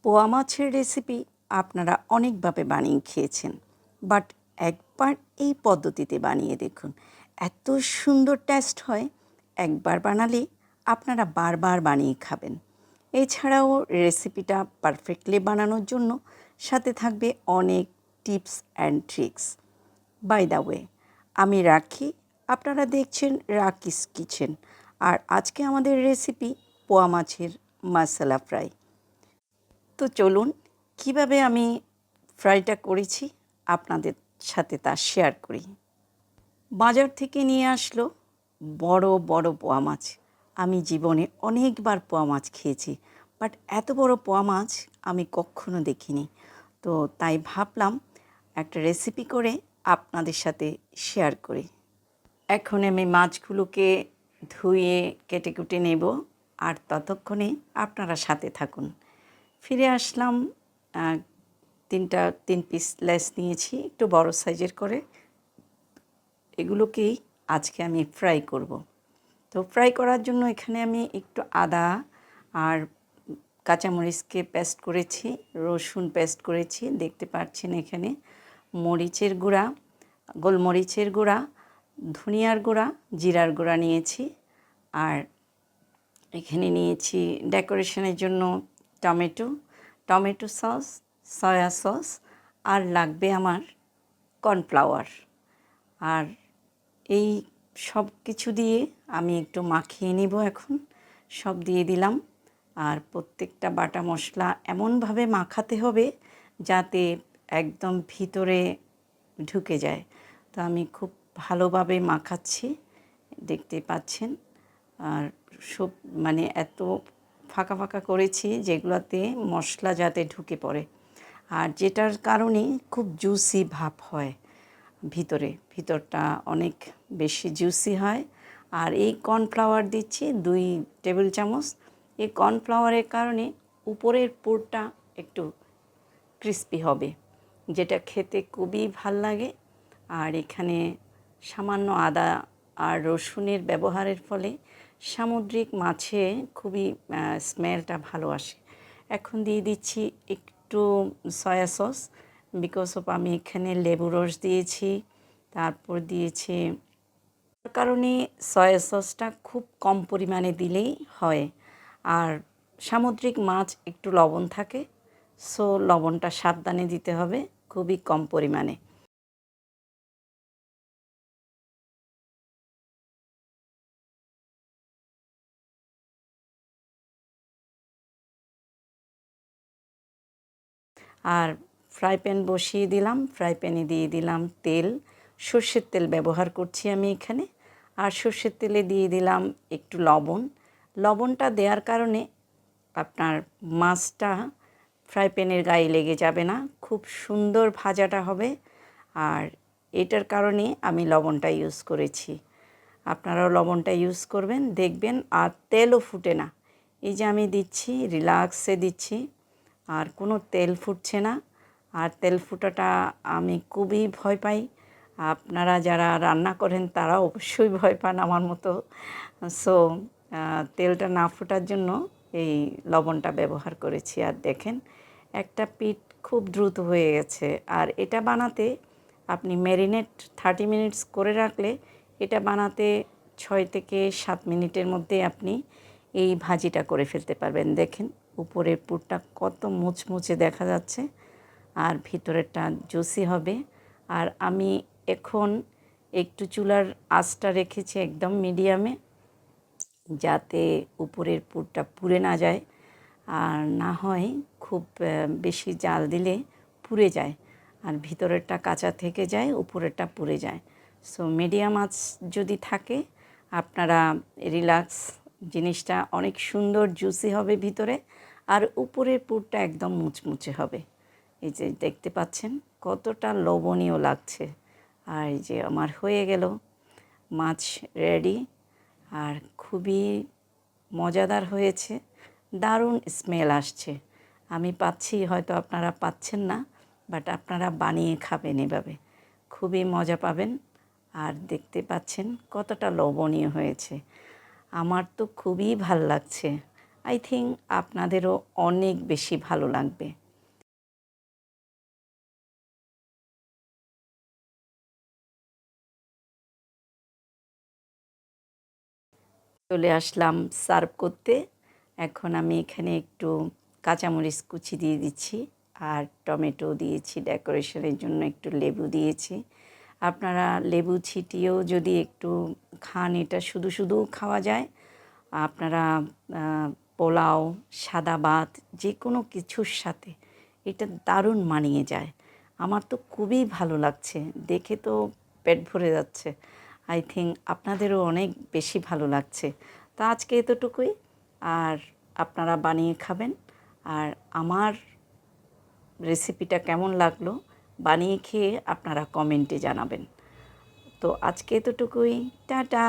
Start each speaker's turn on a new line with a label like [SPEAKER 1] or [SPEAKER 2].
[SPEAKER 1] পোয়া মাছের রেসিপি আপনারা অনেকভাবে বানিয়ে খেয়েছেন, বাট একবার এই পদ্ধতিতে বানিয়ে দেখুন, এত সুন্দর টেস্ট হয়। একবার বানালে আপনারা বারবার বানিয়ে খাবেন। এছাড়াও রেসিপিটা পারফেক্টলি বানানোর জন্য সাথে থাকবে অনেক tips and tricks. By the way, আমি রাখি, আপনারা দেখছেন রাকিস কিচেন, আর আজকে আমাদের রেসিপি পোয়া মাছের মশলা ফ্রাই। তো চলুন কিভাবে আমি ফ্রাইটা করেছি আপনাদের সাথে তা শেয়ার করি। বাজার থেকে নিয়ে আসলো বড় বড় পোয়া মাছ। আমি জীবনে অনেকবার পোয়া মাছ খেয়েছি, বাট এত বড় পোয়া মাছ আমি কখনো দেখিনি। তো তাই ভাবলাম একটা রেসিপি করে আপনাদের সাথে শেয়ার করি। এখন আমি মাছগুলোকে ধুয়ে কেটে কুটে নেব, আর ততক্ষণে আপনারা সাথে থাকুন। ফিরে আসলাম, তিন পিস লেস নিয়েছি, একটু বড় সাইজের করে। এগুলোকেই আজকে আমি ফ্রাই করব। তো ফ্রাই করার জন্য এখানে আমি একটু আদা আর কাঁচামরিচকে পেস্ট করেছি, রসুন পেস্ট করেছি, দেখতে পাচ্ছেন এখানে মরিচের গুঁড়া, গোলমরিচের গুঁড়া, ধনিয়ার গুঁড়া, জিরার গুঁড়া নিয়েছি। আর এখানে নিয়েছি ডেকোরেশনের জন্য টমেটো সস, সয়া সস, আর লাগবে আমার কর্নফ্লাওয়ার। আর এই সব কিছু দিয়ে আমি একটু মাখিয়ে নিব। এখন সব দিয়ে দিলাম, আর প্রত্যেকটা বাটা মশলা এমনভাবে মাখাতে হবে যাতে একদম ভিতরে ঢুকে যায়। তো আমি খুব ভালোভাবে মাখাচ্ছি, দেখতে পাচ্ছেন। আর সব এত ফাঁকা ফাঁকা করেছি যেগুলোতে মশলা যাতে ঢুকে পড়ে, আর যেটার কারণে খুব জুসি ভাব হয়, ভিতরটা অনেক বেশি জুসি হয়। আর এই কর্নফ্লাওয়ার দিচ্ছি 2 টেবিল চামচ। এই কর্নফ্লাওয়ারের কারণে উপরের পুরটা একটু ক্রিস্পি হবে, যেটা খেতে খুবই ভাল লাগে। আর এখানে সামান্য আদা আর রসুনের ব্যবহারের ফলে সামুদ্রিক মাছে খুবই স্মেলটা ভালো আসে। এখন দিয়ে দিচ্ছি একটু সয়া সস, বিকজ অফ আমি এখানে লেবু রস দিয়েছি, তারপর দিয়েছি, তার কারণে সয়া সসটা খুব কম পরিমাণে দিলেই হয়। আর সামুদ্রিক মাছ একটু লবণ থাকে, সো লবণটা সাবধানে দিতে হবে, খুবই কম পরিমাণে। আর ফ্রাই প্যান বসিয়ে দিলাম, ফ্রাই প্যানে দিয়ে দিলাম তেল, সর্ষের তেল ব্যবহার করছি আমি এখানে। আর সর্ষের তেলে দিয়ে দিলাম একটু লবণ। লবণটা দেওয়ার কারণে আপনার মাছটা ফ্রাই প্যানের গায়ে লেগে যাবে না, খুব সুন্দর ভাজাটা হবে। আর এটার কারণে আমি লবণটা ইউজ করেছি, আপনারাও লবণটা ইউজ করবেন, দেখবেন। আর তেলও ফুটে না, এই যে আমি দিচ্ছি, রিল্যাক্সে দিচ্ছি, আর কোনো তেল ফুটছে না। আর তেল ফুটাটা আমি খুবই ভয় পাই, আপনারা যারা রান্না করেন তারা অবশ্যই ভয় পান আমার মতো। সো তেলটা না ফোটার জন্য এই লবণটা ব্যবহার করেছি। আর দেখেন একটা পিঠ খুব দ্রুত হয়ে গেছে। আর এটা বানাতে আপনি ম্যারিনেট 30 মিনিটস করে রাখলে এটা বানাতে 6 থেকে 7 মিনিটের মধ্যে আপনি এই ভাজিটা করে ফেলতে পারবেন। দেখেন উপরের পুরটা কত মুচমুচে দেখা যাচ্ছে, আর ভিতরেরটা জুসি হবে। আর আমি এখন একটু চুলার আঁচটা রেখেছি একদম মিডিয়ামে, যাতে উপরের পুরটা পুড়ে না যায়, আর না হয় খুব বেশি জাল দিলে পুড়ে যায়, আর ভিতরেরটা কাঁচা থেকে যায়, উপরেরটা পুড়ে যায়। সো মিডিয়াম আঁচ যদি থাকে, আপনারা রিল্যাক্স, জিনিসটা অনেক সুন্দর জুসি হবে ভিতরে, আর উপরের পুরটা একদম মুচমুচে হবে। এই যে দেখতে পাচ্ছেন কতটা লোভনীয় লাগছে। আর এই যে আমার হয়ে গেল মাছ রেডি, আর খুবই মজাদার হয়েছে, দারুণ স্মেল আসছে। আমি পাচ্ছি, হয়তো আপনারা পাচ্ছেন না, বাট আপনারা বানিয়ে খাবেন এভাবে, খুবই মজা পাবেন। আর দেখতে পাচ্ছেন কতটা লোভনীয় হয়েছে, আমার তো খুবই ভাল লাগছে। আই থিঙ্ক আপনাদেরও অনেক বেশি ভালো লাগবে। চলে আসলাম সার্ভ করতে। এখন আমি এখানে একটু কাঁচামরিচ কুচি দিয়ে দিচ্ছি আর টমেটো দিয়েছি, ডেকোরেশনের জন্য একটু লেবু দিয়েছি। আপনারা লেবু ছিটিয়েও যদি একটু খান, এটা শুধু শুধু খাওয়া যায়। আপনারা পোলাও, সাদা ভাত যে কোনো কিছুর সাথে এটা দারুণ মানিয়ে যায়। আমার তো খুবই ভালো লাগছে, দেখে তো পেট ভরে যাচ্ছে। আই থিঙ্ক আপনাদেরও অনেক বেশি ভালো লাগছে। তো আজকে এতটুকুই। আর আপনারা বানিয়ে খাবেন। আর আমার রেসিপিটা কেমন লাগলো বানিয়ে খেয়ে আপনারা কমেন্টে জানাবেন। তো আজকে এতটুকুই। টাটা।